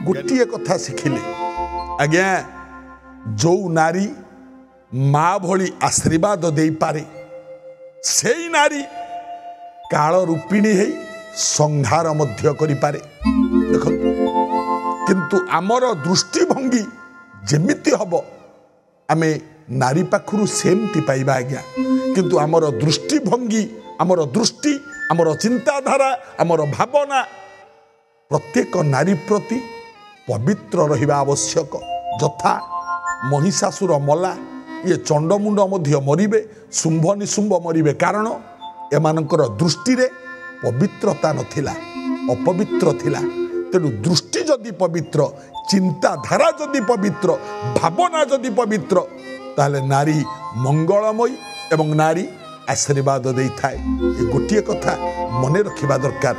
गोटे कथा शिखिले आज्ञा जो नारी माँ भली आशीर्वाद दे पारे से नारी काल रूपिणी है संहार मध्य करि पारे। देखो किंतु आमर दृष्टिभंगी जेमिति हब आमे नारी पाखरु सेमती पाइबा आज्ञा किंतु आमर दृष्टिभंगी आमर दृष्टि आमर चिंताधारा आमर भावना प्रत्येक नारी प्रति पवित्र रहिबा आवश्यक। यथा महिषासुर मला ये चंडमुंड मध्य मरिबे शुंभ निशुंभ मरिबे कारण एमानकर दृष्टि रे पवित्रता नथिला अपवित्र थिला। तेणु दृष्टि जदि पवित्र चिंताधारा जदि पवित्र भावना जदि पवित्र ताले नारी मंगलमयी एवं नारी आशीर्वाद देई थाए। ये गोटे कथा मने रखिबा दरकार।